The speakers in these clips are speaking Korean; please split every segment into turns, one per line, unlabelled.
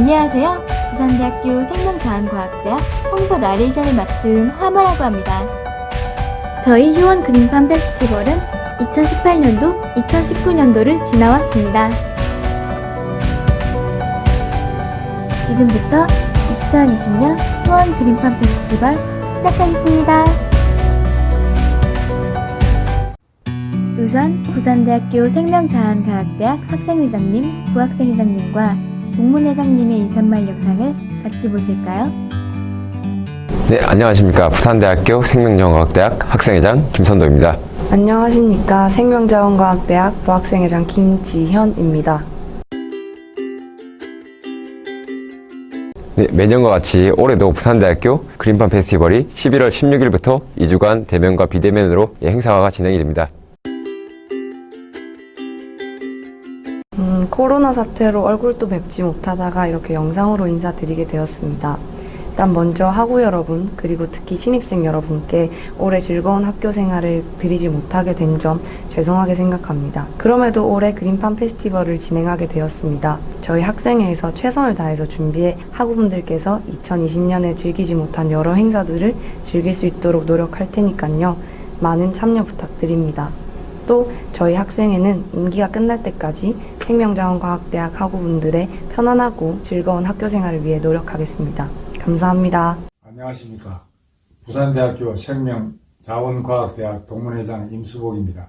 안녕하세요. 부산대학교 생명자원과학대학 홍보 나레이션을 맡은 하마라고 합니다. 저희 휴원 그림팜 페스티벌은 2018년도, 2019년도를 지나왔습니다. 지금부터 2020년 휴원 그림팜 페스티벌 시작하겠습니다. 우선 부산대학교 생명자원과학대학 학생회장님, 부학생회장님과 동문회장님의 인사말 영상을 같이 보실까요?
네, 안녕하십니까. 부산대학교 생명자원과학대학 학생회장 김선도입니다.
안녕하십니까. 생명자원과학대학 부학생회장 김지현입니다.
네, 매년과 같이 올해도 부산대학교 그림팜 페스티벌이 11월 16일부터 2주간 대면과 비대면으로 행사가 진행이 됩니다.
코로나 사태로 얼굴도 뵙지 못하다가 이렇게 영상으로 인사드리게 되었습니다. 일단 먼저 학우 여러분, 그리고 특히 신입생 여러분께 올해 즐거운 학교 생활을 드리지 못하게 된 점 죄송하게 생각합니다. 그럼에도 올해 그림팜 페스티벌을 진행하게 되었습니다. 저희 학생회에서 최선을 다해서 준비해 학우분들께서 2020년에 즐기지 못한 여러 행사들을 즐길 수 있도록 노력할 테니까요. 많은 참여 부탁드립니다. 또 저희 학생회는 임기가 끝날 때까지 생명자원과학대학 학우분들의 편안하고 즐거운 학교 생활을 위해 노력하겠습니다. 감사합니다.
안녕하십니까. 부산대학교 생명자원과학대학 동문회장 임수복입니다.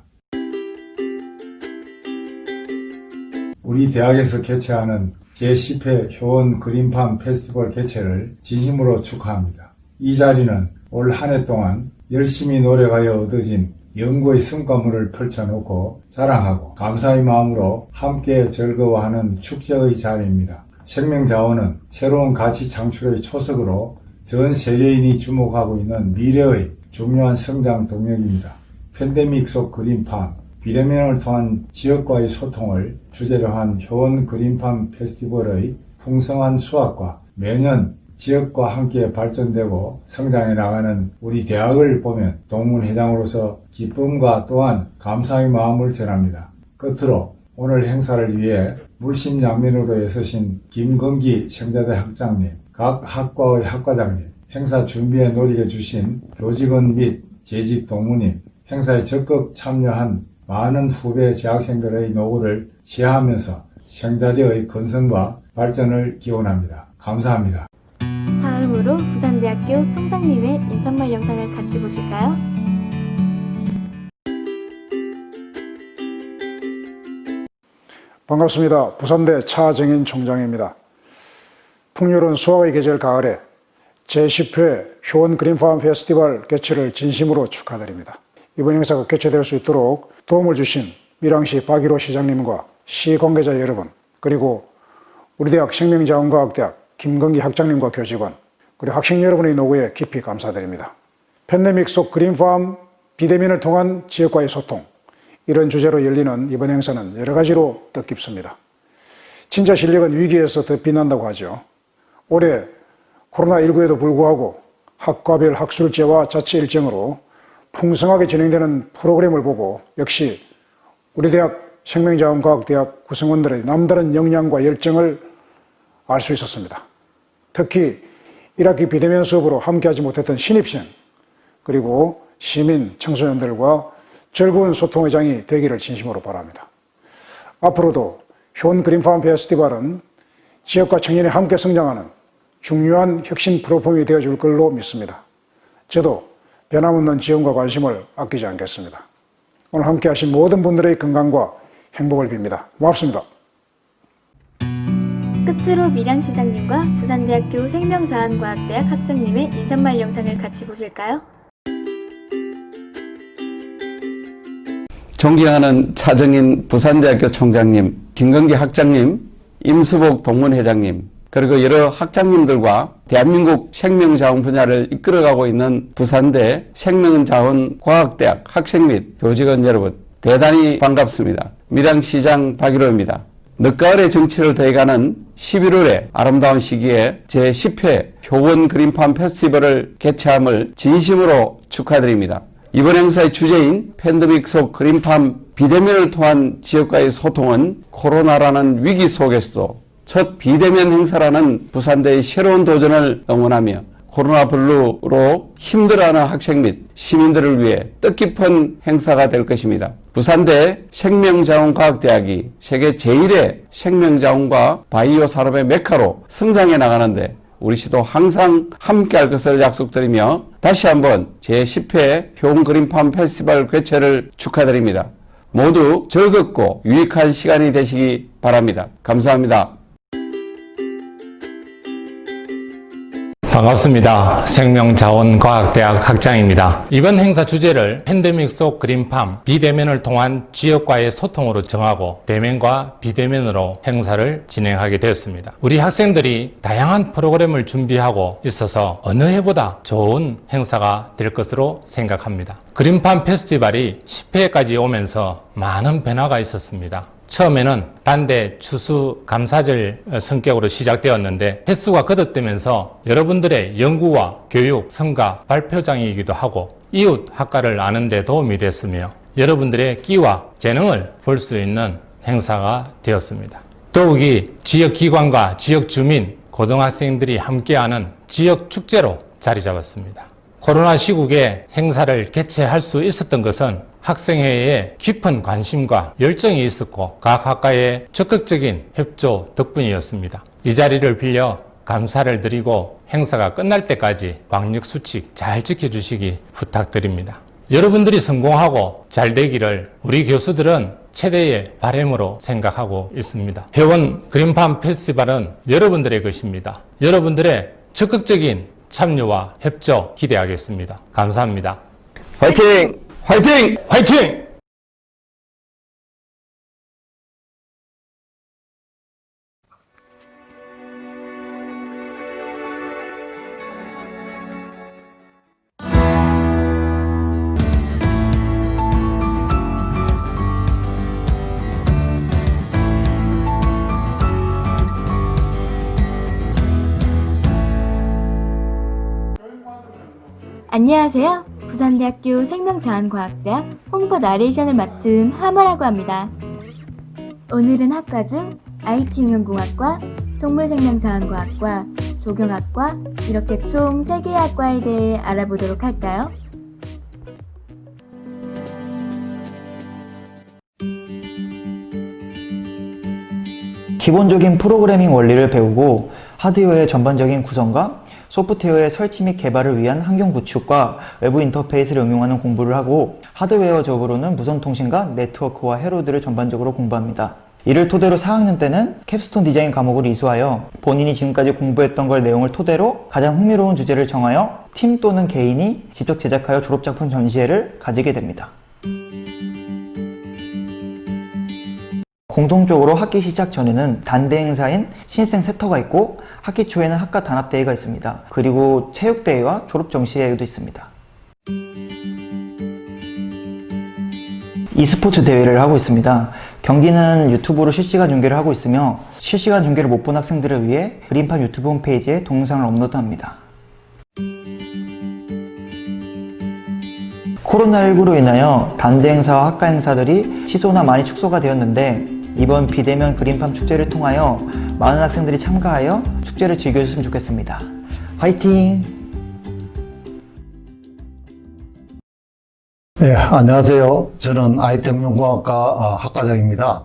우리 대학에서 개최하는 제10회 효원 그림팜 페스티벌 개최를 진심으로 축하합니다. 이 자리는 올 한 해 동안 열심히 노력하여 얻어진 연구의 성과물을 펼쳐놓고 자랑하고 감사의 마음으로 함께 즐거워하는 축제의 자리입니다. 생명자원은 새로운 가치 창출의 초석으로 전 세계인이 주목하고 있는 미래의 중요한 성장 동력입니다. 팬데믹 속 그림팜, 비대면을 통한 지역과의 소통을 주제로 한 효원 그림팜 페스티벌의 풍성한 수확과 매년 지역과 함께 발전되고 성장해 나가는 우리 대학을 보면 동문회장으로서 기쁨과 또한 감사의 마음을 전합니다. 끝으로 오늘 행사를 위해 물심양면으로 애쓰신 김건기 청자대 학장님, 각 학과의 학과장님, 행사 준비에 노력해 주신 교직원 및 재직 동무님, 행사에 적극 참여한 많은 후배 재학생들의 노고를 시해하면서 청자대의 건설과 발전을 기원합니다. 감사합니다.
다음으로 부산대학교 총장님의 인사말 영상을 같이 보실까요?
반갑습니다. 부산대 차정인 총장입니다. 풍요로운 수학의 계절 가을에 제10회 효원 그림팜 페스티벌 개최를 진심으로 축하드립니다. 이번 행사가 개최될 수 있도록 도움을 주신 밀양시 박일호 시장님과 시 관계자 여러분, 그리고 우리 대학 생명자원과학대학 김건기 학장님과 교직원, 그리고 학생 여러분의 노고에 깊이 감사드립니다. 팬데믹 속 그림팜, 비대면을 통한 지역과의 소통, 이런 주제로 열리는 이번 행사는 여러 가지로 뜻깊습니다. 진짜 실력은 위기에서 더 빛난다고 하죠. 올해 코로나19에도 불구하고 학과별 학술제와 자체 일정으로 풍성하게 진행되는 프로그램을 보고 역시 우리 대학 생명자원과학대학 구성원들의 남다른 역량과 열정을 알 수 있었습니다. 특히 1학기 비대면 수업으로 함께하지 못했던 신입생, 그리고 시민, 청소년들과 즐거운 소통의 장이 되기를 진심으로 바랍니다. 앞으로도 효원 그림팜 페스티벌은 지역과 청년이 함께 성장하는 중요한 혁신 플랫폼이 되어줄 걸로 믿습니다. 저도 변함없는 지원과 관심을 아끼지 않겠습니다. 오늘 함께 하신 모든 분들의 건강과 행복을 빕니다. 고맙습니다.
끝으로 밀양시장님과 부산대학교 생명자원과학대학 학장님의 인사말 영상을 같이 보실까요?
존경하는 차정인 부산대학교 총장님, 김건기 학장님, 임수복 동문회장님, 그리고 여러 학장님들과 대한민국 생명자원 분야를 이끌어가고 있는 부산대 생명자원과학대학 학생 및 교직원 여러분, 대단히 반갑습니다. 밀양시장 박일호입니다. 늦가을의 정치를 더해가는 11월의 아름다운 시기에 제10회 효원 그림팜 페스티벌을 개최함을 진심으로 축하드립니다. 이번 행사의 주제인 팬데믹 속 그림팜 비대면을 통한 지역과의 소통은 코로나라는 위기 속에서도 첫 비대면 행사라는 부산대의 새로운 도전을 응원하며 코로나 블루로 힘들어하는 학생 및 시민들을 위해 뜻깊은 행사가 될 것입니다. 부산대 생명자원과학대학이 세계 제1의 생명자원과 바이오 산업의 메카로 성장해 나가는데 우리 시도 항상 함께할 것을 약속드리며 다시 한번 제10회 효은그린팜 페스티벌 개최를 축하드립니다. 모두 즐겁고 유익한 시간이 되시기 바랍니다. 감사합니다.
반갑습니다. 생명자원과학대학 학장입니다. 이번 행사 주제를 팬데믹 속 그린팜, 비대면을 통한 지역과의 소통으로 정하고 대면과 비대면으로 행사를 진행하게 되었습니다. 우리 학생들이 다양한 프로그램을 준비하고 있어서 어느 해보다 좋은 행사가 될 것으로 생각합니다. 그린팜 페스티벌이 10회까지 오면서 많은 변화가 있었습니다. 처음에는 단대 추수 감사절 성격으로 시작되었는데 횟수가 거듭되면서 여러분들의 연구와 교육, 성과, 발표장이기도 하고 이웃 학과를 아는 데 도움이 됐으며 여러분들의 끼와 재능을 볼 수 있는 행사가 되었습니다. 더욱이 지역기관과 지역 주민, 고등학생들이 함께하는 지역 축제로 자리 잡았습니다. 코로나 시국에 행사를 개최할 수 있었던 것은 학생회에 깊은 관심과 열정이 있었고 각 학과의 적극적인 협조 덕분이었습니다. 이 자리를 빌려 감사를 드리고 행사가 끝날 때까지 방역수칙 잘 지켜주시기 부탁드립니다. 여러분들이 성공하고 잘 되기를 우리 교수들은 최대의 바람으로 생각하고 있습니다. 회원 그린팜 페스티벌은 여러분들의 것입니다. 여러분들의 적극적인 참여와 협조 기대하겠습니다. 감사합니다.
화이팅!
화이팅!
화이팅!
안녕하세요. 부산대학교 생명자원과학대학 홍보 나레이션을 맡은 하마라고 합니다. 오늘은 학과 중 IT응용공학과, 동물생명자원과학과, 조경학과 이렇게 총 3개의 학과에 대해 알아보도록 할까요?
기본적인 프로그래밍 원리를 배우고 하드웨어의 전반적인 구성과 소프트웨어의 설치 및 개발을 위한 환경 구축과 외부 인터페이스를 응용하는 공부를 하고 하드웨어적으로는 무선통신과 네트워크와 회로들을 전반적으로 공부합니다. 이를 토대로 4학년 때는 캡스톤 디자인 과목을 이수하여 본인이 지금까지 공부했던 걸 내용을 토대로 가장 흥미로운 주제를 정하여 팀 또는 개인이 직접 제작하여 졸업작품 전시회를 가지게 됩니다. 공통적으로 학기 시작 전에는 단대 행사인 신입생 세터가 있고 학기 초에는 학과 단합대회가 있습니다. 그리고 체육대회와 졸업정시회도 있습니다. e스포츠 대회를 하고 있습니다. 경기는 유튜브로 실시간 중계를 하고 있으며 실시간 중계를 못 본 학생들을 위해 그린팜 유튜브 홈페이지에 동영상을 업로드합니다. 코로나19로 인하여 단대 행사와 학과 행사들이 취소나 많이 축소가 되었는데 이번 비대면 그린팜 축제를 통하여 많은 학생들이 참가하여 축제를 즐겨줬으면 좋겠습니다. 화이팅!
네, 안녕하세요. 저는 IT응용공학과 학과장입니다.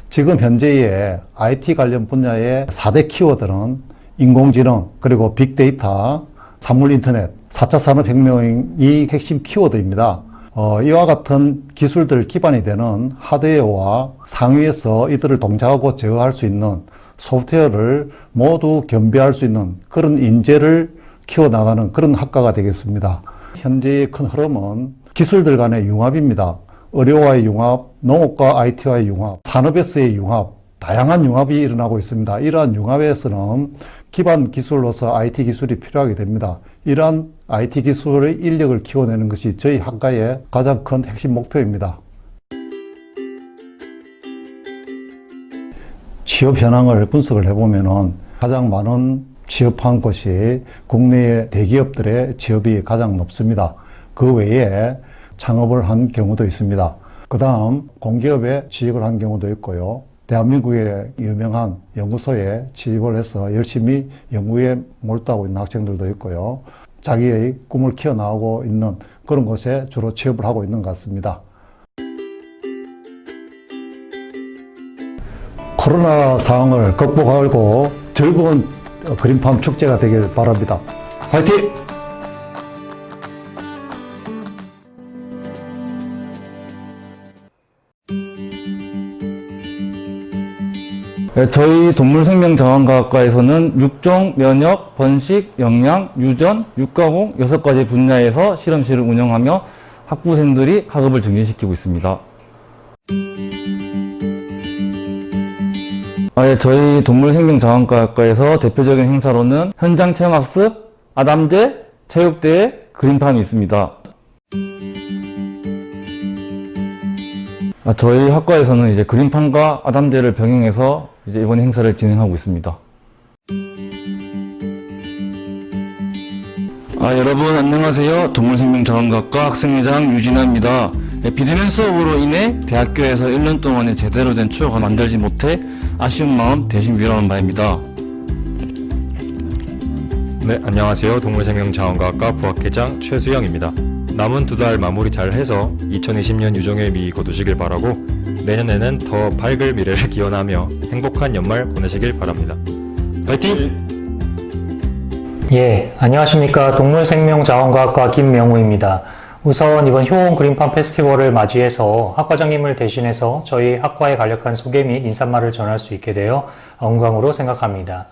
지금 현재의 IT 관련 분야의 4대 키워드는 인공지능, 그리고 빅데이터, 산물인터넷, 4차 산업혁명이 핵심 키워드입니다. 이와 같은 기술들 기반이 되는 하드웨어와 상위에서 이들을 동작하고 제어할 수 있는 소프트웨어를 모두 겸비할 수 있는 그런 인재를 키워나가는 그런 학과가 되겠습니다. 현재의 큰 흐름은 기술들 간의 융합입니다. 의료와의 융합, 농업과 IT와의 융합, 산업에서의 융합, 다양한 융합이 일어나고 있습니다. 이러한 융합에서는 기반 기술로서 IT 기술이 필요하게 됩니다. 이러한 IT 기술의 인력을 키워내는 것이 저희 학과의 가장 큰 핵심 목표입니다. 취업 현황을 분석을 해보면 가장 많은 취업한 곳이 국내의 대기업들의 취업이 가장 높습니다. 그 외에 창업을 한 경우도 있습니다. 그 다음 공기업에 취직을 한 경우도 있고요. 대한민국의 유명한 연구소에 취직을 해서 열심히 연구에 몰두하고 있는 학생들도 있고요. 자기의 꿈을 키워나가고 있는 그런 곳에 주로 취업을 하고 있는 것 같습니다. 코로나 상황을 극복하고 즐거운 그린팜 축제가 되길 바랍니다. 화이팅!
저희 동물생명자원과학과에서는 육종, 면역, 번식, 영양, 유전, 육가공 6가지 분야에서 실험실을 운영하며 학부생들이 학업을 증진시키고 있습니다. 저희 동물생명자원과학과에서 대표적인 행사로는 현장 체험학습, 아담제, 체육대회, 그린팜이 있습니다. 저희 학과에서는 이제 그린팜과 아담제를 병행해서 이제 이번 행사를 진행하고 있습니다. 여러분 안녕하세요. 동물생명자원과학과 학생회장 유진아입니다. 비대면 수업으로 인해 대학교에서 1년 동안에 제대로 된 추억을 만들지 못해 아쉬운 마음 대신 위로하는 바입니다.
네, 안녕하세요. 동물생명자원과학과 부학회장 최수영입니다. 남은 2달 마무리 잘 해서 2020년 유종의 미 거두시길 바라고 내년에는 더 밝을 미래를 기원하며 행복한 연말 보내시길 바랍니다. 파이팅!
예, 안녕하십니까. 동물생명자원과학과 김명우입니다. 우선 이번 효원 그린팜 페스티벌을 맞이해서 학과장님을 대신해서 저희 학과의 간략한 소개 및 인사말을 전할 수 있게 되어 영광으로 생각합니다.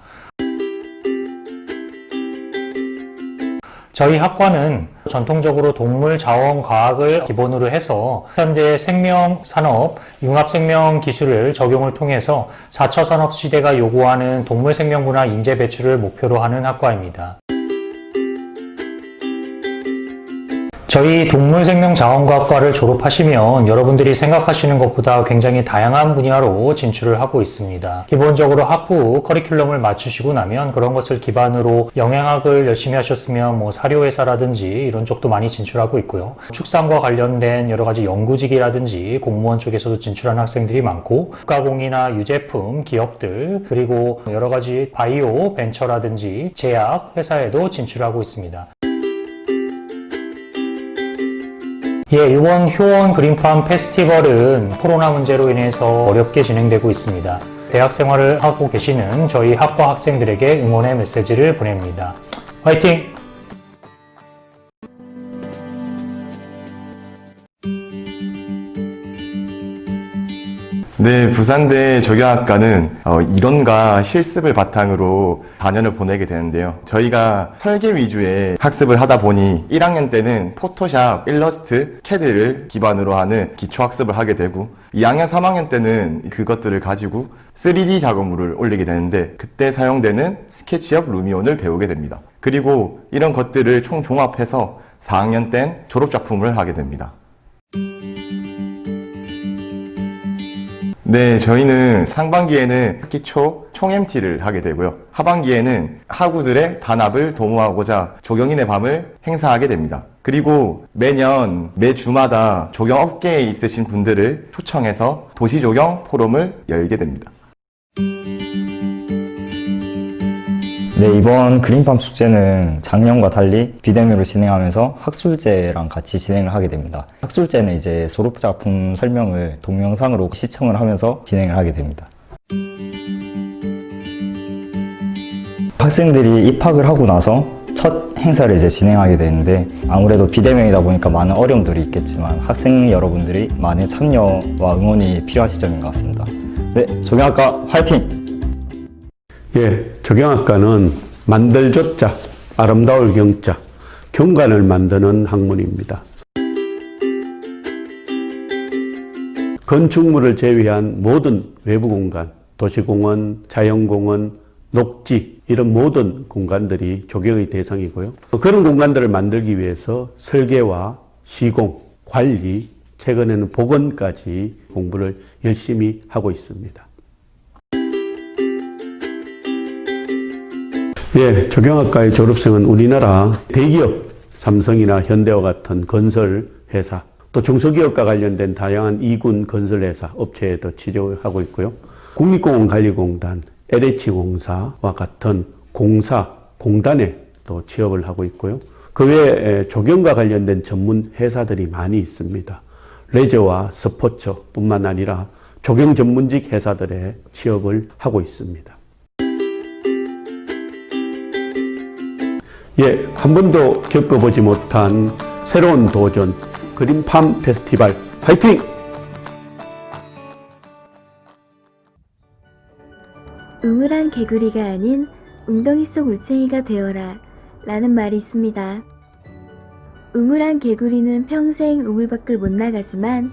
저희 학과는 전통적으로 동물자원과학을 기본으로 해서 현재 생명산업, 융합생명기술을 적용을 통해서 4차 산업시대가 요구하는 동물생명문화 인재 배출을 목표로 하는 학과입니다. 저희 동물생명자원과학과를 졸업하시면 여러분들이 생각하시는 것보다 굉장히 다양한 분야로 진출을 하고 있습니다. 기본적으로 학부 커리큘럼을 맞추시고 나면 그런 것을 기반으로 영양학을 열심히 하셨으면 뭐 사료회사라든지 이런 쪽도 많이 진출하고 있고요. 축산과 관련된 여러 가지 연구직이라든지 공무원 쪽에서도 진출하는 학생들이 많고 가공이나 유제품 기업들 그리고 여러 가지 바이오 벤처라든지 제약 회사에도 진출하고 있습니다. 예, 이번 효원 그린팜 페스티벌은 코로나 문제로 인해서 어렵게 진행되고 있습니다. 대학 생활을 하고 계시는 저희 학과 학생들에게 응원의 메시지를 보냅니다. 화이팅!
네, 부산대 조경학과는 이론과 실습을 바탕으로 4년을 보내게 되는데요. 저희가 설계 위주의 학습을 하다 보니 1학년 때는 포토샵, 일러스트, 캐드를 기반으로 하는 기초학습을 하게 되고 2학년, 3학년 때는 그것들을 가지고 3D 작업물을 올리게 되는데 그때 사용되는 스케치업 루미온을 배우게 됩니다. 그리고 이런 것들을 총 종합해서 4학년 땐 졸업작품을 하게 됩니다. 네, 저희는 상반기에는 학기 초 총-MT를 하게 되고요. 하반기에는 학우들의 단합을 도모하고자 조경인의 밤을 행사하게 됩니다. 그리고 매년 매주마다 조경업계에 있으신 분들을 초청해서 도시조경 포럼을 열게 됩니다.
네, 이번 그린팜 축제는 작년과 달리 비대면으로 진행하면서 학술제랑 같이 진행을 하게 됩니다. 학술제는 이제 졸업작품 설명을 동영상으로 시청을 하면서 진행을 하게 됩니다. 학생들이 입학을 하고 나서 첫 행사를 이제 진행하게 되는데 아무래도 비대면이다 보니까 많은 어려움들이 있겠지만 학생 여러분들이 많은 참여와 응원이 필요한 시점인 것 같습니다. 네, 조경학과 화이팅!
예, 조경학과는 만들조자, 아름다울 경자, 경관을 만드는 학문입니다. 건축물을 제외한 모든 외부 공간, 도시공원, 자연공원, 녹지 이런 모든 공간들이 조경의 대상이고요. 그런 공간들을 만들기 위해서 설계와 시공, 관리, 최근에는 복원까지 공부를 열심히 하고 있습니다. 예, 조경학과의 졸업생은 우리나라 대기업 삼성이나 현대와 같은 건설 회사 또 중소기업과 관련된 다양한 이군 건설회사, 업체에도 취직하고 있고요. 국립공원관리공단, LH공사와 같은 공사, 공단에 또 취업을 하고 있고요. 그 외에 조경과 관련된 전문 회사들이 많이 있습니다. 레저와 스포츠뿐만 아니라 조경 전문직 회사들에 취업을 하고 있습니다. 예, 한 번도 겪어보지 못한 새로운 도전, 그린팜 페스티벌 화이팅!
우물한 개구리가 아닌 웅덩이 속 울챙이가 되어라 라는 말이 있습니다. 우물한 개구리는 평생 우물 밖을 못 나가지만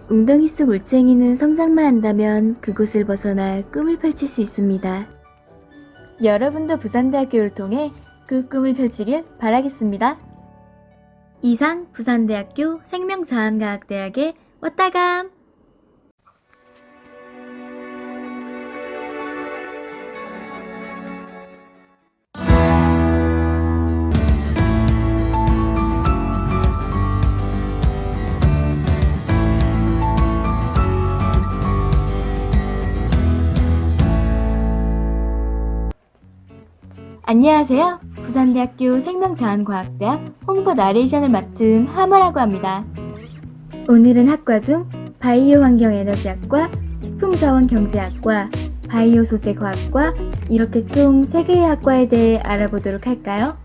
웅덩이 속 울챙이는 성장만 한다면 그곳을 벗어나 꿈을 펼칠 수 있습니다. 여러분도 부산대학교를 통해 그 꿈을 펼치길 바라겠습니다. 이상 부산대학교 생명자원과학대학의 왔다감! 안녕하세요. 부산대학교 생명자원과학대학 홍보 나레이션을 맡은 하모라고 합니다. 오늘은 학과 중 바이오 환경에너지학과, 식품자원경제학과, 바이오 소재과학과 이렇게 총 3개의 학과에 대해 알아보도록 할까요?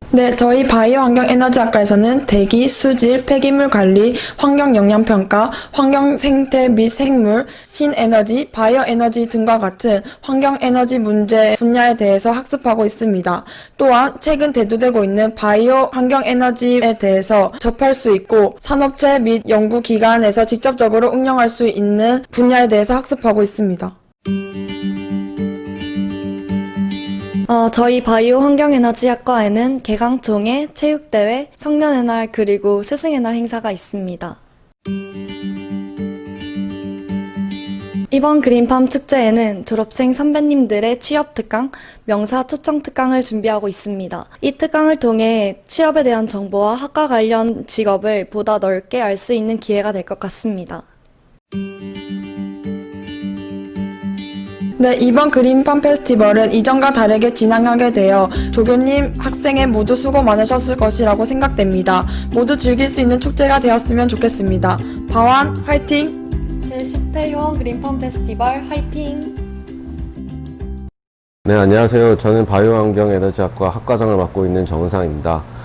네, 저희 바이오환경에너지학과에서는 대기, 수질, 폐기물 관리, 환경영향평가, 환경생태 및 생물, 신에너지, 바이오에너지 등과 같은 환경에너지 문제 분야에 대해서 학습하고 있습니다. 또한 최근 대두되고 있는 바이오 환경에너지에 대해서 접할 수 있고 산업체 및 연구기관에서 직접적으로 응용할 수 있는 분야에 대해서 학습하고 있습니다.
저희 바이오 환경에너지학과에는 개강총회, 체육대회, 성년의 날 그리고 스승의 날 행사가 있습니다. 이번 그린팜 축제에는 졸업생 선배님들의 취업 특강, 명사 초청 특강을 준비하고 있습니다. 이 특강을 통해 취업에 대한 정보와 학과 관련 직업을 보다 넓게 알 수 있는 기회가 될 것 같습니다.
네, 이번 그린팜 페스티벌은 이전과 다르게 진행하게 되어 조교님, 학생회 모두 수고 많으셨을 것이라고 생각됩니다. 모두 즐길 수 있는 축제가 되었으면 좋겠습니다. 바완 화이팅!
제10회 효원 그린팜 페스티벌 화이팅!
네, 안녕하세요. 저는 바이오환경에너지학과 학과장을 맡고 있는 정은상입니다.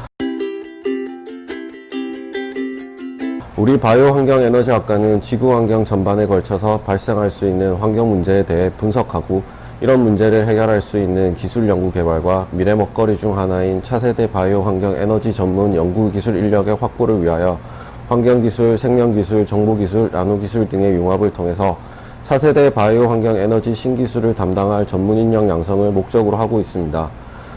우리 바이오환경에너지학과는 지구환경 전반에 걸쳐서 발생할 수 있는 환경 문제에 대해 분석하고 이런 문제를 해결할 수 있는 기술 연구 개발과 미래 먹거리 중 하나인 차세대 바이오환경에너지 전문 연구기술 인력의 확보를 위하여 환경기술, 생명기술, 정보기술, 나노기술 등의 융합을 통해서 차세대 바이오환경에너지 신기술을 담당할 전문 인력 양성을 목적으로 하고 있습니다.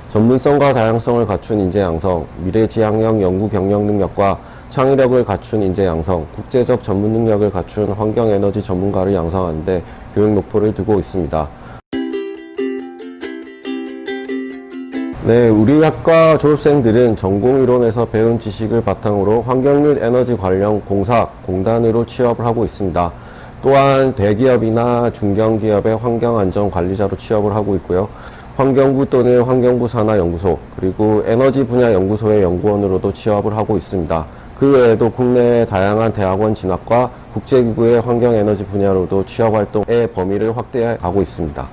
전문성과 다양성을 갖춘 인재 양성, 미래지향형 연구 경영 능력과 창의력을 갖춘 인재 양성, 국제적 전문 능력을 갖춘 환경에너지 전문가를 양성하는 데 교육 목표를 두고 있습니다. 네, 우리 학과 졸업생들은 전공이론에서 배운 지식을 바탕으로 환경 및 에너지 관련 공사, 공단으로 취업을 하고 있습니다. 또한 대기업이나 중견기업의 환경안전관리자로 취업을 하고 있고요. 환경부 또는 환경부 산하연구소, 그리고 에너지 분야 연구소의 연구원으로도 취업을 하고 있습니다. 그 외에도 국내의 다양한 대학원 진학과 국제기구의 환경에너지 분야로도 취업활동의 범위를 확대해 가고 있습니다.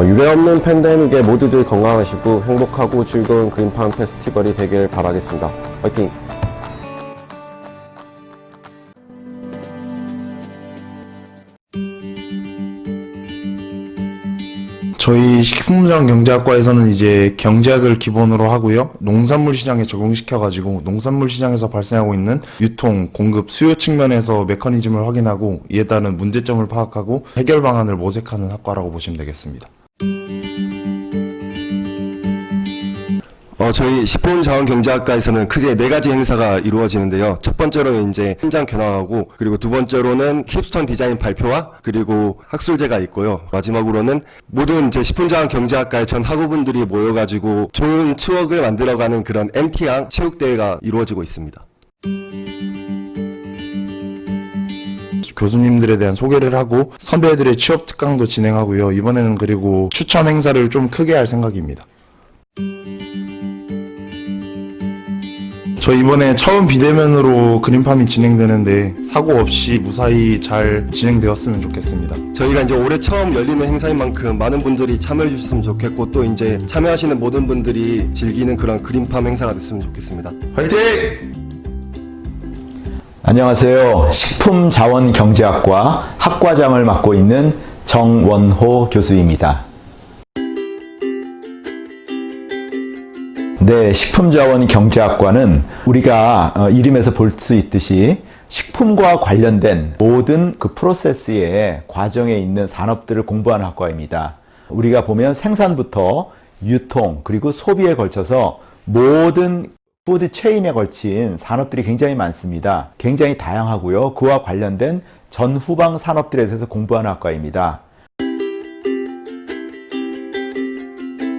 유례없는 팬데믹에 모두들 건강하시고 행복하고 즐거운 그린팜 페스티벌이 되길 바라겠습니다. 화이팅!
저희 식품자원경제학과에서는 이제 경제학을 기본으로 하고요. 농산물 시장에 적용시켜가지고 농산물 시장에서 발생하고 있는 유통, 공급, 수요 측면에서 메커니즘을 확인하고 이에 따른 문제점을 파악하고 해결 방안을 모색하는 학과라고 보시면 되겠습니다.
저희 식품자원경제학과에서는 크게 4가지 행사가 이루어지는데요. 첫 번째로는 이제 현장 견학하고, 그리고 두 번째로는 캡스톤 디자인 발표와 그리고 학술제가 있고요. 마지막으로는 모든 이제 식품자원경제학과의 전 학우분들이 모여가지고 좋은 추억을 만들어가는 그런 MT양 체육대회가 이루어지고 있습니다.
교수님들에 대한 소개를 하고 선배들의 취업 특강도 진행하고요. 이번에는 그리고 추천 행사를 좀 크게 할 생각입니다. 저 이번에 처음 비대면으로 그린팜이 진행되는데 사고 없이 무사히 잘 진행되었으면 좋겠습니다.
저희가 이제 올해 처음 열리는 행사인 만큼 많은 분들이 참여해 주셨으면 좋겠고, 또 이제 참여하시는 모든 분들이 즐기는 그런 그린팜 행사가 됐으면 좋겠습니다.
화이팅!
안녕하세요. 식품자원경제학과 학과장을 맡고 있는 정원호 교수입니다. 네, 식품자원경제학과는 우리가 이름에서 볼 수 있듯이 식품과 관련된 모든 그 프로세스의 과정에 있는 산업들을 공부하는 학과입니다. 우리가 보면 생산부터 유통 그리고 소비에 걸쳐서 모든 푸드 체인에 걸친 산업들이 굉장히 많습니다. 굉장히 다양하고요. 그와 관련된 전후방 산업들에 대해서 공부하는 학과입니다.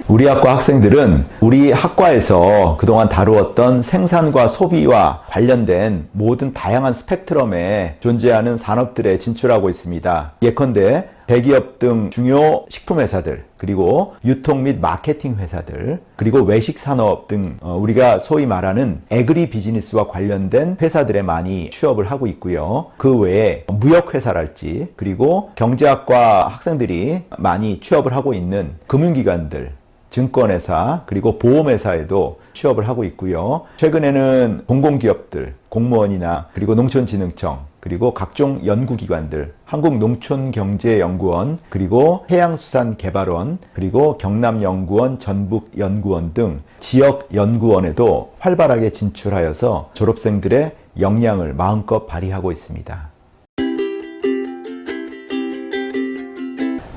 우리 학과 학생들은 우리 학과에서 그동안 다루었던 생산과 소비와 관련된 모든 다양한 스펙트럼에 존재하는 산업들에 진출하고 있습니다. 예컨대 대기업 등 중요 식품회사들, 그리고 유통 및 마케팅 회사들, 그리고 외식산업 등 우리가 소위 말하는 애그리 비즈니스와 관련된 회사들에 많이 취업을 하고 있고요. 그 외에 무역회사랄지, 그리고 경제학과 학생들이 많이 취업을 하고 있는 금융기관들, 증권회사, 그리고 보험회사에도 취업을 하고 있고요. 최근에는 공공기업들, 공무원이나 그리고 농촌진흥청, 그리고 각종 연구기관들, 한국농촌경제연구원, 그리고 해양수산개발원, 그리고 경남연구원, 전북연구원 등 지역연구원에도 활발하게 진출하여서 졸업생들의 역량을 마음껏 발휘하고 있습니다.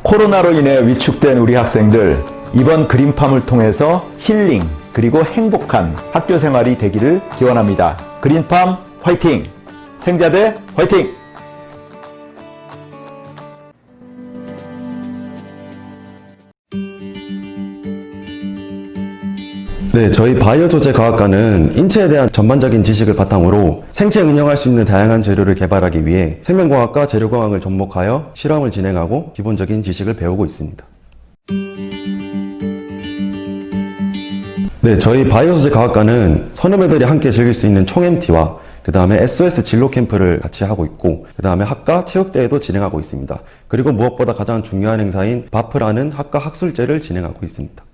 코로나로 인해 위축된 우리 학생들, 이번 그린팜을 통해서 힐링 그리고 행복한 학교 생활이 되기를 기원합니다. 그린팜 화이팅! 생자대 화이팅!
네, 저희 바이오조제과학과는 인체에 대한 전반적인 지식을 바탕으로 생체 응용할 수 있는 다양한 재료를 개발하기 위해 생명공학과 재료공학을 접목하여 실험을 진행하고 기본적인 지식을 배우고 있습니다. 네, 저희 바이오소재과학과는 선후배들이 함께 즐길 수 있는 총-MT와 그 다음에 SOS 진로 캠프를 같이 하고 있고, 그 다음에 학과 체육대회도 진행하고 있습니다. 그리고 무엇보다 가장 중요한 행사인 바프라는 학과 학술제를 진행하고 있습니다.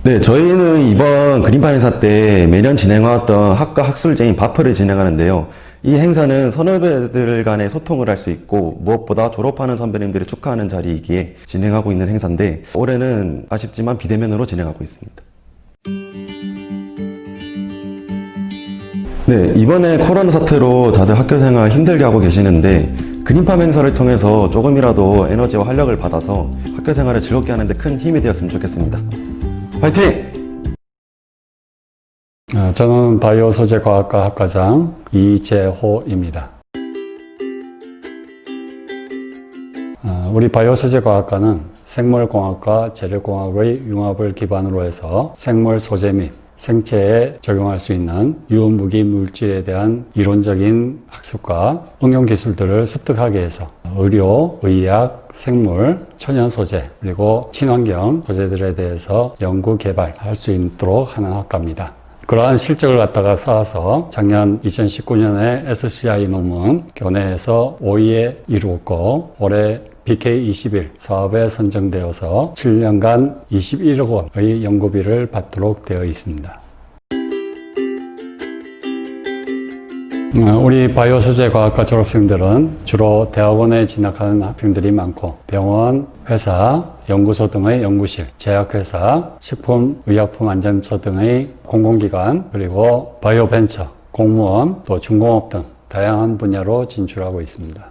네, 저희는 이번 그린팜 행사 때 매년 진행해왔던 학과 학술제인 바프를 진행하는데요. 이 행사는 선후배들 간의 소통을 할 수 있고, 무엇보다 졸업하는 선배님들을 축하하는 자리이기에 진행하고 있는 행사인데, 올해는 아쉽지만 비대면으로 진행하고 있습니다. 네, 이번에 코로나 사태로 다들 학교생활 힘들게 하고 계시는데, 그린팜 행사를 통해서 조금이라도 에너지와 활력을 받아서 학교생활을 즐겁게 하는 데 큰 힘이 되었으면 좋겠습니다. 화이팅!
저는 바이오소재과학과 학과장 이재호입니다. 우리 바이오소재과학과는 생물공학과 재료공학의 융합을 기반으로 해서 생물 소재 및 생체에 적용할 수 있는 유무기 물질에 대한 이론적인 학습과 응용 기술들을 습득하게 해서 의료, 의학, 생물, 천연 소재, 그리고 친환경 소재들에 대해서 연구 개발할 수 있도록 하는 학과입니다. 그러한 실적을 갖다가 쌓아서 작년 2019년에 SCI 논문 교내에서 5위에 이루었고, 올해 BK21 사업에 선정되어서 7년간 21억 원의 연구비를 받도록 되어 있습니다. 우리 바이오소재과학과 졸업생들은 주로 대학원에 진학하는 학생들이 많고, 병원, 회사, 연구소 등의 연구실, 제약회사, 식품의약품안전처 등의 공공기관, 그리고 바이오벤처, 공무원, 또 중공업 등 다양한 분야로 진출하고 있습니다.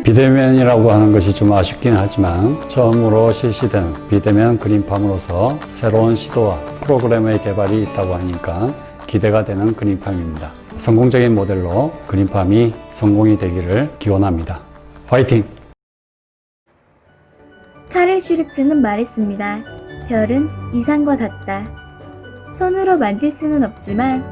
비대면이라고 하는 것이 좀 아쉽긴 하지만 처음으로 실시된 비대면 그린팜으로서 새로운 시도와 프로그램의 개발이 있다고 하니까 기대가 되는 그린팜입니다. 성공적인 모델로 그린팜이 성공이 되기를 기원합니다. 화이팅!
카를 슈르츠는 말했습니다. 별은 이상과 같다. 손으로 만질 수는 없지만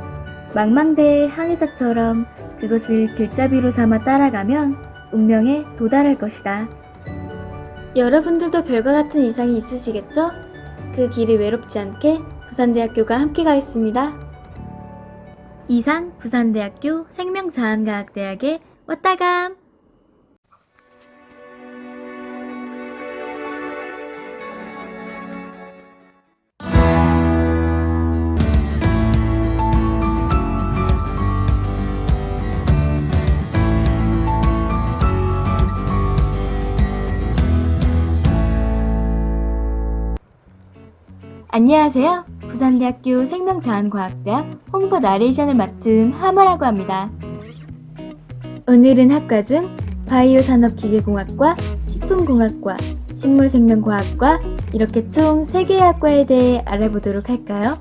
망망대해의 항해자처럼 그것을 길잡이로 삼아 따라가면 운명에 도달할 것이다. 여러분들도 별과 같은 이상이 있으시겠죠? 그 길이 외롭지 않게 부산대학교가 함께 가겠습니다. 이상 부산대학교 생명자원과학대학의 왔다감! 안녕하세요. 부산대학교 생명자원과학대학 홍보 나레이션을 맡은 하마라고 합니다. 오늘은 학과 중 바이오산업기계공학과, 식품공학과, 식물생명과학과 이렇게 총 3개의 학과에 대해 알아보도록 할까요?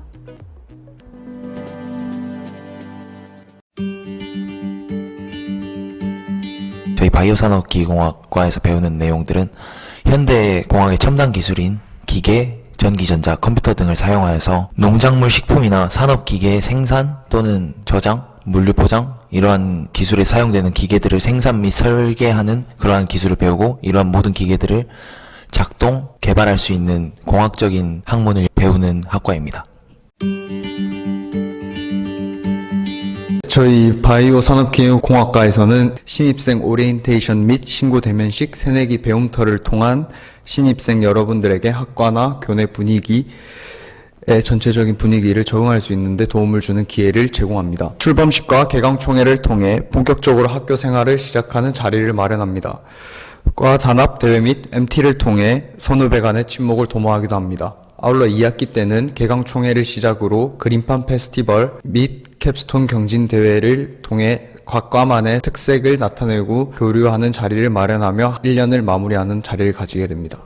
저희 바이오산업기계공학과에서 배우는 내용들은 현대공학의 첨단 기술인 기계, 전기전자, 컴퓨터 등을 사용하여서 농작물, 식품이나 산업기계의 생산 또는 저장, 물류 포장 이러한 기술에 사용되는 기계들을 생산 및 설계하는 그러한 기술을 배우고 이러한 모든 기계들을 작동, 개발할 수 있는 공학적인 학문을 배우는 학과입니다.
저희 바이오 산업기계공학과에서는 신입생 오리엔테이션 및 신고 대면식 새내기 배움터를 통한 신입생 여러분들에게 학과나 교내 분위기의 전체적인 분위기를 적응할 수 있는 데 도움을 주는 기회를 제공합니다. 출범식과 개강총회를 통해 본격적으로 학교 생활을 시작하는 자리를 마련합니다. 과 단합 대회 및 MT를 통해 선후배 간의 친목을 도모하기도 합니다. 아울러 2학기 때는 개강총회를 시작으로 그린팜 페스티벌 및 캡스톤 경진 대회를 통해 과과만의 특색을 나타내고 교류하는 자리를 마련하며 1년을 마무리하는 자리를 가지게 됩니다.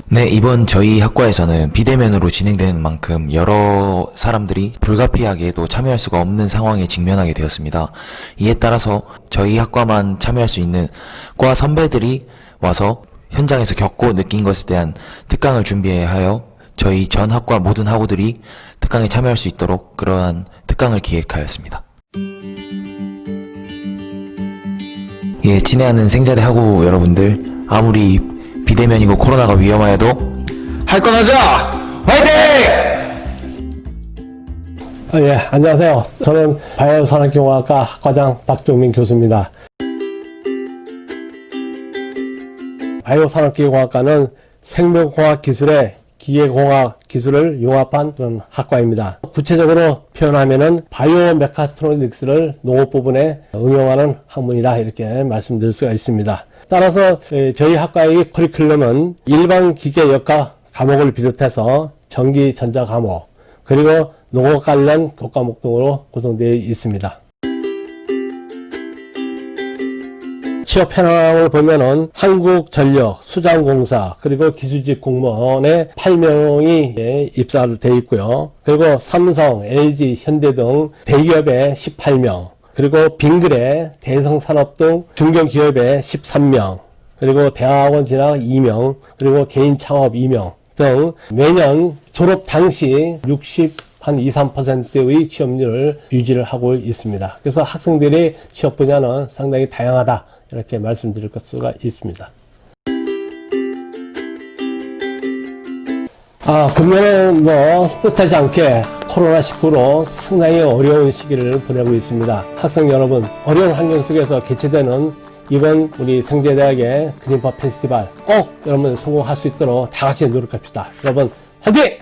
네, 이번 저희 학과에서는 비대면으로 진행되는 만큼 여러 사람들이 불가피하게도 참여할 수가 없는 상황에 직면하게 되었습니다. 이에 따라서 저희 학과만 참여할 수 있는 과 선배들이 와서 현장에서 겪고 느낀 것에 대한 특강을 준비하여 저희 전 학과 모든 학우들이 특강에 참여할 수 있도록 그러한 특강을 기획하였습니다. 예, 친애하는 생자대 학우 여러분들, 아무리 비대면이고 코로나가 위험하여도 할 건 하자! 화이팅!
예, 안녕하세요. 저는 바이오산업기계공학과 학과장 박종민 교수입니다. 바이오산업기계공학과는 생명공학 기술에 기계공학 기술을 융합한 그런 학과입니다. 구체적으로 표현하면은 바이오메카트로닉스를 농업 부분에 응용하는 학문이다 이렇게 말씀드릴 수가 있습니다. 따라서 저희 학과의 커리큘럼은 일반 기계역학 과목을 비롯해서 전기 전자 과목 그리고 농업 관련 교과목 등으로 구성되어 있습니다. 취업 현황을 보면은 한국전력, 수장공사, 그리고 기술직 공무원의 8명이 입사를 돼 있고요. 그리고 삼성, LG, 현대 등 대기업에 18명, 그리고 빙그레, 대성산업 등 중견기업에 13명, 그리고 대학원 진학 2명, 그리고 개인 창업 2명 등 매년 졸업 당시 23%의 취업률을 유지를 하고 있습니다. 그래서 학생들의 취업 분야는 상당히 다양하다 이렇게 말씀드릴 수가 있습니다. 금년은 뜻하지 않게 코로나19로 상당히 어려운 시기를 보내고 있습니다. 학생 여러분, 어려운 환경 속에서 개최되는 이번 우리 성제대학의 그린팜 페스티벌 꼭 여러분 성공할 수 있도록 다 같이 노력합시다. 여러분 화이팅!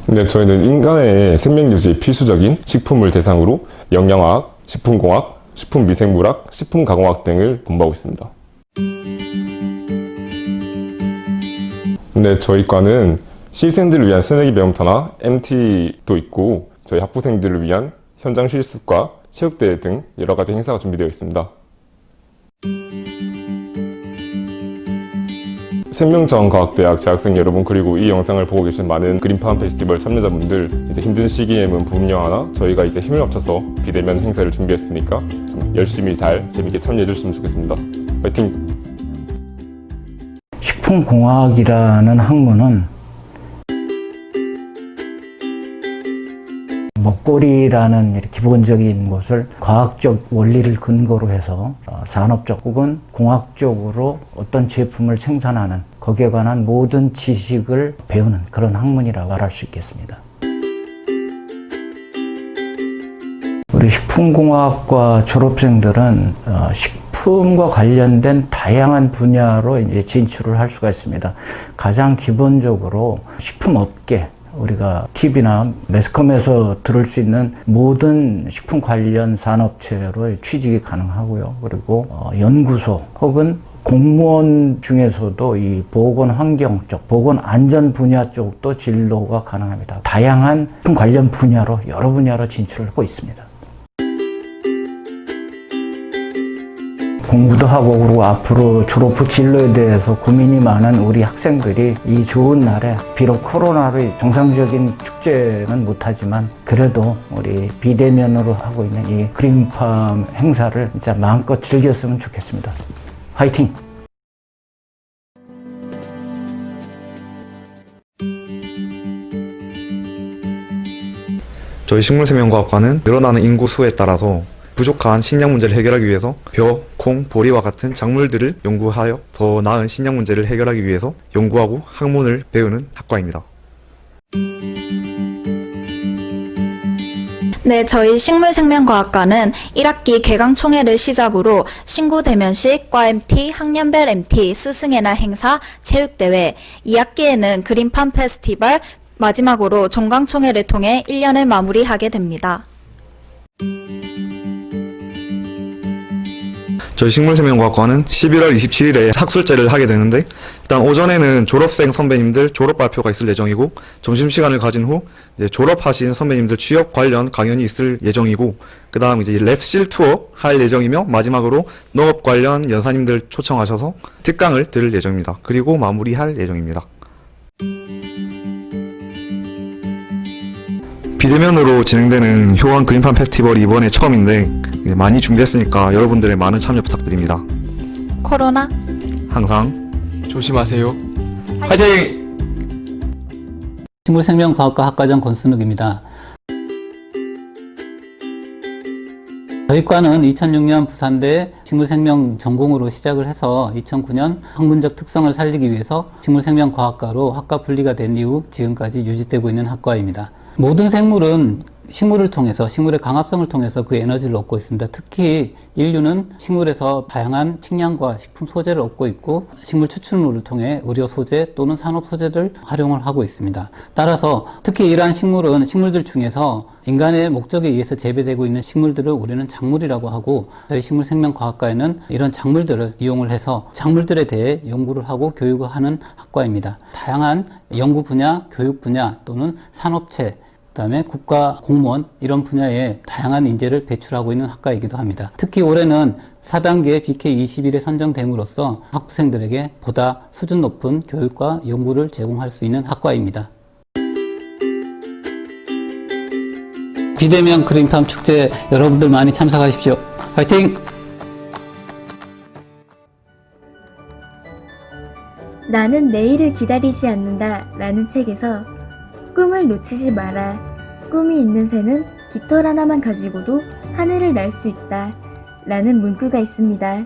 네, 저희는 인간의 생명 유지에 필수적인 식품을 대상으로 영양학, 식품공학, 식품미생물학, 식품가공학 등을 공부하고 있습니다. 네, 저희 과는 실생들을 위한 새내기 배움터나 MT도 있고 저희 학부생들을 위한 현장 실습과 체육대회 등 여러 가지 행사가 준비되어 있습니다. 생명자원과학대학 재학생 여러분, 그리고 이 영상을 보고 계신 많은 그린팜 페스티벌 참여자분들, 이제 힘든 시기에는 부분영화나 저희가 이제 힘을 합쳐서 비대면 행사를 준비했으니까 좀 열심히 잘 재밌게 참여해 주셨으면 좋겠습니다. 화이팅!
식품공학이라는 학문은 먹거리라는 기본적인 것을 과학적 원리를 근거로 해서 산업적 혹은 공학적으로 어떤 제품을 생산하는, 거기에 관한 모든 지식을 배우는 그런 학문이라고 말할 수 있겠습니다. 우리 식품공학과 졸업생들은 식품과 관련된 다양한 분야로 이제 진출을 할 수가 있습니다. 가장 기본적으로 식품업계, 우리가 TV나 매스컴에서 들을 수 있는 모든 식품 관련 산업체로 취직이 가능하고요. 그리고 연구소 혹은 공무원 중에서도 이 보건 환경 쪽, 보건 안전 분야 쪽도 진로가 가능합니다. 다양한 식품 관련 분야로 여러 분야로 진출을 하고 있습니다. 공부도 하고, 그리고 앞으로 졸업 후 진로에 대해서 고민이 많은 우리 학생들이 이 좋은 날에, 비록 코로나로 정상적인 축제는 못하지만 그래도 우리 비대면으로 하고 있는 이 그린팜 행사를 진짜 마음껏 즐겼으면 좋겠습니다. 화이팅!
저희 식물생명과학과는 늘어나는 인구 수에 따라서 부족한 식량 문제를 해결하기 위해서 벼, 콩, 보리와 같은 작물들을 연구하여 더 나은 식량 문제를 해결하기 위해서 연구하고 학문을 배우는 학과입니다.
네, 저희 식물생명과학과는 1학기 개강총회를 시작으로 신구 대면식, 과 MT, 학년별 MT, 스승의날 행사, 체육대회, 2학기에는 그린팜 페스티벌, 마지막으로 종강총회를 통해 1년을 마무리하게 됩니다.
저희 식물생명과학과는 11월 27일에 학술제를 하게 되는데, 일단 오전에는 졸업생 선배님들 졸업 발표가 있을 예정이고, 점심시간을 가진 후 이제 졸업하신 선배님들 취업 관련 강연이 있을 예정이고, 그 다음 이제 랩실 투어 할 예정이며, 마지막으로 농업 관련 연사님들 초청하셔서 특강을 들을 예정입니다. 그리고 마무리할 예정입니다. 비대면으로 진행되는 효원 그린팜 페스티벌이 이번에 처음인데 많이 준비했으니까 여러분들의 많은 참여 부탁드립니다.
코로나
항상 조심하세요. 화이팅!
식물생명과학과 학과장 권순욱입니다. 저희 과는 2006년 부산대 식물생명 전공으로 시작을 해서 2009년 학문적 특성을 살리기 위해서 식물생명과학과로 학과 분리가 된 이후 지금까지 유지되고 있는 학과입니다. 모든 생물은 식물을 통해서, 식물의 강합성을 통해서 그 에너지를 얻고 있습니다. 특히 인류는 식물에서 다양한 식량과 식품 소재를 얻고 있고, 식물 추출물을 통해 의료 소재 또는 산업 소재를 활용을 하고 있습니다. 따라서 특히 이러한 식물은 식물들 중에서 인간의 목적에 의해서 재배되고 있는 식물들을 우리는 작물이라고 하고, 저희 식물생명과학과에는 이런 작물들을 이용을 해서 작물들에 대해 연구를 하고 교육을 하는 학과입니다. 다양한 연구 분야, 교육 분야 또는 산업체, 그다음에 국가 공무원, 이런 분야에 다양한 인재를 배출하고 있는 학과이기도 합니다. 특히 올해는 4단계 BK21에 선정됨으로써 학부생들에게 보다 수준 높은 교육과 연구를 제공할 수 있는 학과입니다. 비대면 그린팜 축제 여러분들 많이 참석하십시오. 화이팅!
나는 내일을 기다리지 않는다 라는 책에서 꿈을 놓치지 마라. 꿈이 있는 새는 깃털 하나만 가지고도 하늘을 날 수 있다 라는 문구가 있습니다.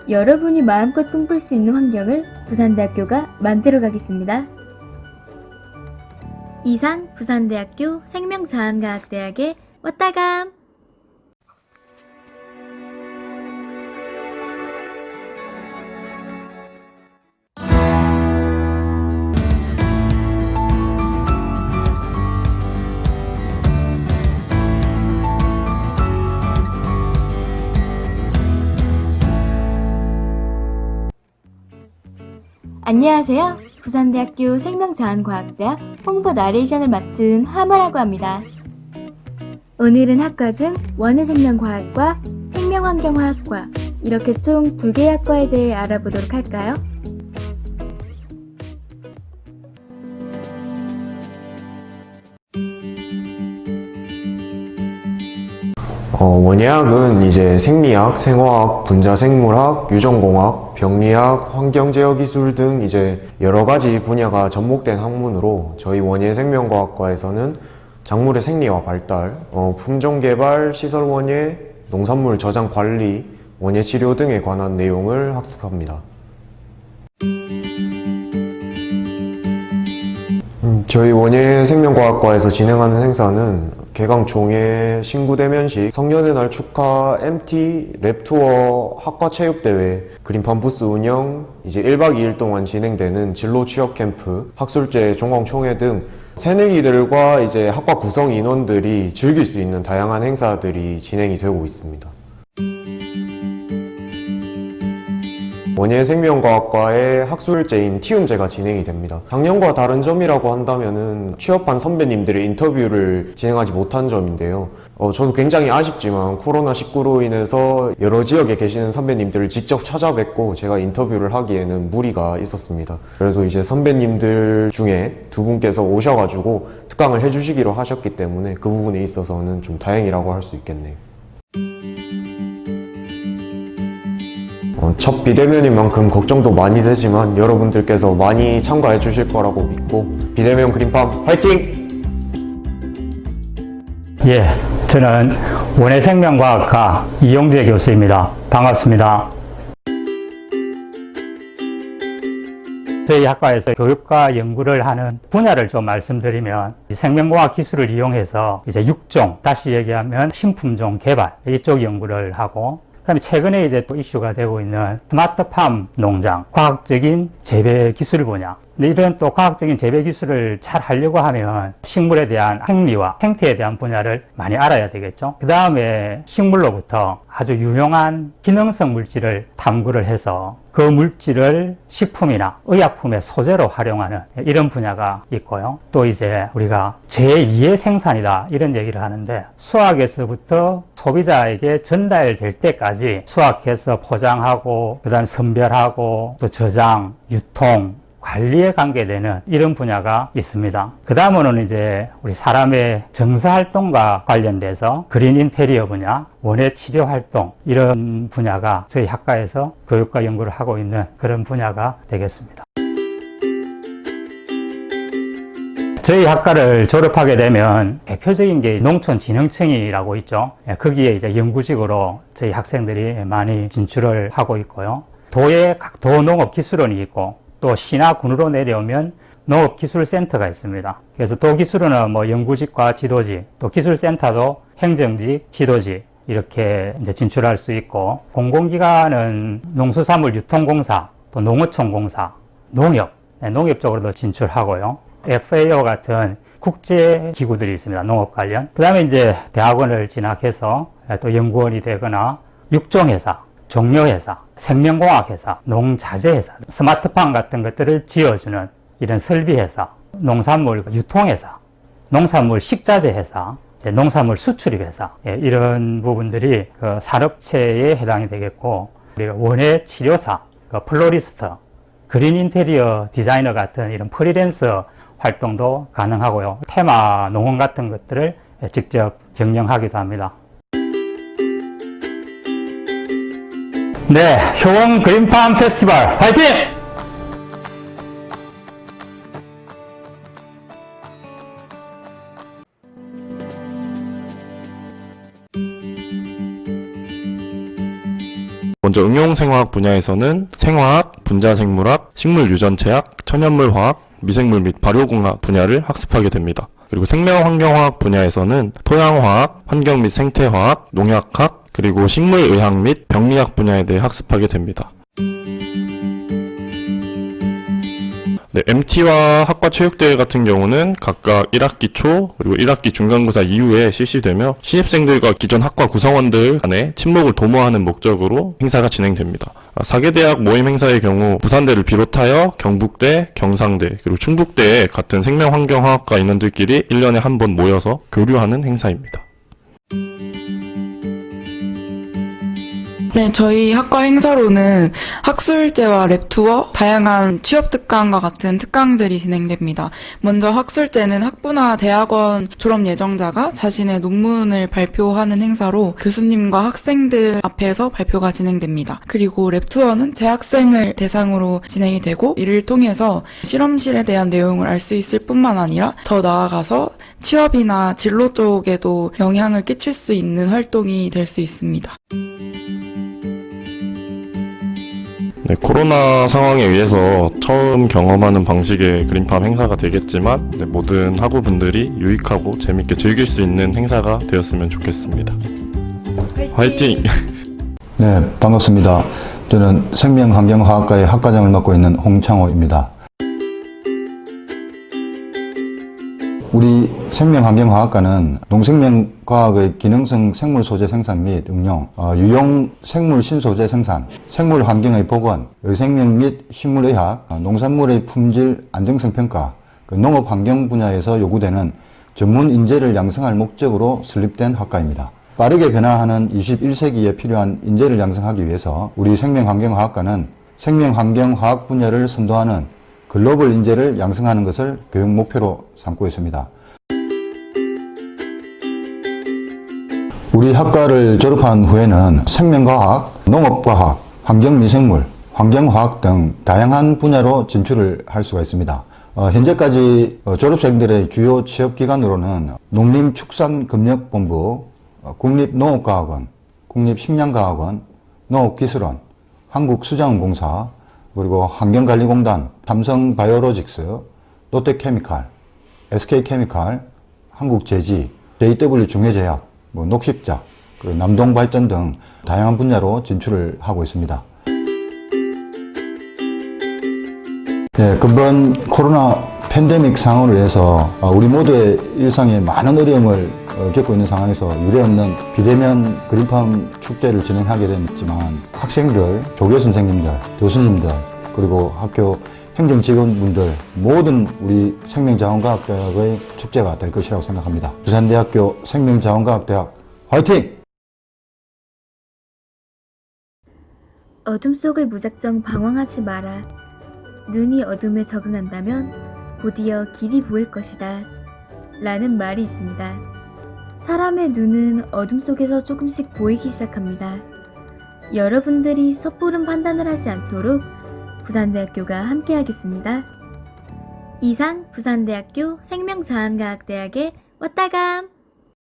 여러분이 마음껏 꿈꿀 수 있는 환경을 부산대학교가 만들어 가겠습니다. 이상 부산대학교 생명자원과학대학의 왔다감! 안녕하세요. 부산대학교 생명자원과학대학 홍보 나레이션을 맡은 하마라고 합니다. 오늘은 학과 중 원해생명과학과 생명환경화학과 이렇게 총 2개의 학과에 대해 알아보도록 할까요?
원예학은 이제 생리학, 생화학, 분자생물학, 유전공학, 병리학, 환경제어기술 등 이제 여러 가지 분야가 접목된 학문으로 저희 원예생명과학과에서는 작물의 생리와 발달, 품종개발, 시설원예, 농산물 저장 관리, 원예치료 등에 관한 내용을 학습합니다. 저희 원예생명과학과에서 진행하는 행사는 개강총회, 신구대면식, 성년의 날 축하, MT, 랩투어, 학과체육대회, 그린팜 부스 운영, 이제 1박 2일 동안 진행되는 진로 취업 캠프, 학술제 종강총회 등 새내기들과 이제 학과 구성 인원들이 즐길 수 있는 다양한 행사들이 진행이 되고 있습니다. 원예생명과학과의 학술제인 티움제가 진행이 됩니다. 작년과 다른 점이라고 한다면은 취업한 선배님들의 인터뷰를 진행하지 못한 점인데요. 저도 굉장히 아쉽지만 코로나19로 인해서 여러 지역에 계시는 선배님들을 직접 찾아뵙고 제가 인터뷰를 하기에는 무리가 있었습니다. 그래도 이제 선배님들 중에 2분께서 오셔가지고 특강을 해주시기로 하셨기 때문에 그 부분에 있어서는 좀 다행이라고 할 수 있겠네요. 첫 비대면인 만큼 걱정도 많이 되지만 여러분들께서 많이 참가해 주실 거라고 믿고 비대면 그린팜 화이팅!
예, 저는 원예생명과학과 이용재 교수입니다. 반갑습니다. 저희 학과에서 교육과 연구를 하는 분야를 좀 말씀드리면 생명공학 기술을 이용해서 이제 육종, 다시 얘기하면 신품종 개발 이쪽 연구를 하고 그다음에 최근에 이제 또 이슈가 되고 있는 스마트팜 농장, 과학적인 재배 기술 분야. 근데 이런 또 과학적인 재배 기술을 잘 하려고 하면 식물에 대한 생리와 생태에 대한 분야를 많이 알아야 되겠죠. 그 다음에 식물로부터 아주 유용한 기능성 물질을 탐구를 해서 그 물질을 식품이나 의약품의 소재로 활용하는 이런 분야가 있고요. 또 이제 우리가 제2의 생산이다 이런 얘기를 하는데 수확에서부터 소비자에게 전달될 때까지 수확해서 포장하고 그다음에 선별하고 또 저장, 유통, 관리에 관계되는 이런 분야가 있습니다. 그 다음으로는 이제 우리 사람의 정서활동과 관련돼서 그린 인테리어 분야, 원예 치료 활동 이런 분야가 저희 학과에서 교육과 연구를 하고 있는 그런 분야가 되겠습니다. 저희 학과를 졸업하게 되면 대표적인 게 농촌진흥청이라고 있죠. 거기에 이제 연구직으로 저희 학생들이 많이 진출을 하고 있고요. 도에 각 도농업기술원이 있고 또 시나 군으로 내려오면 농업기술센터가 있습니다. 그래서 도기술원은 뭐 연구직과 지도직, 또 기술센터도 행정직, 지도직 이렇게 이제 진출할 수 있고 공공기관은 농수산물유통공사, 또 농어촌공사, 농협, 농협 쪽으로도 진출하고요. FAO 같은 국제기구들이 있습니다. 농업 관련. 그 다음에 이제 대학원을 진학해서 또 연구원이 되거나 육종회사, 종료회사, 생명공학회사, 농자재회사, 스마트팜 같은 것들을 지어주는 이런 설비회사, 농산물 유통회사, 농산물 식자재회사, 농산물 수출입회사 이런 부분들이 그 산업체에 해당이 되겠고 우리가 원예 치료사, 플로리스트, 그린 인테리어 디자이너 같은 이런 프리랜서 활동도 가능하고요. 테마 농원 같은 것들을 직접 경영하기도 합니다. 네, 효원 그린팜 페스티벌 화이팅!
먼저 응용생화학 분야에서는 생화학, 분자생물학, 식물유전체학, 천연물화학, 미생물 및 발효공학 분야를 학습하게 됩니다. 그리고 생명환경화학 분야에서는 토양화학, 환경 및 생태화학, 농약학, 그리고 식물의학 및 병리학 분야에 대해 학습하게 됩니다. 네, MT와 학과체육대회 같은 경우는 각각 1학기 초 그리고 1학기 중간고사 이후에 실시되며 신입생들과 기존 학과 구성원들 간의 친목을 도모하는 목적으로 행사가 진행됩니다.
4개 대학 모임 행사의 경우 부산대를 비롯하여 경북대, 경상대, 그리고 충북대 같은 생명환경화학과 인원들끼리 1년에 한 번 모여서 교류하는 행사입니다.
네, 저희 학과 행사로는 학술제와 랩투어, 다양한 취업특강과 같은 특강들이 진행됩니다. 먼저 학술제는 학부나 대학원 졸업 예정자가 자신의 논문을 발표하는 행사로 교수님과 학생들 앞에서 발표가 진행됩니다. 그리고 랩투어는 재학생을 대상으로 진행이 되고 이를 통해서 실험실에 대한 내용을 알 수 있을 뿐만 아니라 더 나아가서 취업이나 진로 쪽에도 영향을 끼칠 수 있는 활동이 될 수 있습니다.
네, 코로나 상황에 의해서 처음 경험하는 방식의 그린팜 행사가 되겠지만 모든 학우분들이 유익하고 재밌게 즐길 수 있는 행사가 되었으면 좋겠습니다. 화이팅!
네, 반갑습니다. 저는 생명환경화학과의 학과장을 맡고 있는 홍창호입니다. 우리 생명환경화학과는 농생명과학의 기능성 생물 소재 생산 및 응용, 유용 생물 신소재 생산, 생물 환경의 복원, 의생명 및 식물의학, 농산물의 품질 안정성 평가, 농업 환경 분야에서 요구되는 전문 인재를 양성할 목적으로 설립된 학과입니다. 빠르게 변화하는 21세기에 필요한 인재를 양성하기 위해서 우리 생명환경화학과는 생명환경화학 분야를 선도하는 글로벌 인재를 양성하는 것을 교육 목표로 삼고 있습니다. 우리 학과를 졸업한 후에는 생명과학, 농업과학, 환경미생물, 환경화학 등 다양한 분야로 진출을 할 수가 있습니다. 현재까지 졸업생들의 주요 취업기관으로는 농림축산급력본부, 국립농업과학원, 국립식량과학원, 농업기술원, 한국수자원공사, 그리고 환경관리공단, 삼성바이오로직스, 롯데케미칼, SK케미칼, 한국제지, JW중해제약, 녹십자, 그리고 남동발전 등 다양한 분야로 진출을 하고 있습니다. 네, 이번 코로나 팬데믹 상황을 위해서 우리 모두의 일상에 많은 어려움을 겪고 있는 상황에서 유례없는 비대면 그린팜 축제를 진행하게 됐지만 학생들, 조교선생님들, 교수님들, 그리고 학교 행정직원분들 모든 우리 생명자원과학대학의 축제가 될 것이라고 생각합니다. 부산대학교 생명자원과학대학 화이팅!
어둠 속을 무작정 방황하지 마라. 눈이 어둠에 적응한다면 곧이어 길이 보일 것이다. 라는 말이 있습니다. 사람의 눈은 어둠 속에서 조금씩 보이기 시작합니다. 여러분들이 섣부른 판단을 하지 않도록 부산대학교가 함께하겠습니다. 이상 부산대학교 생명자원과학대학의 왔다감!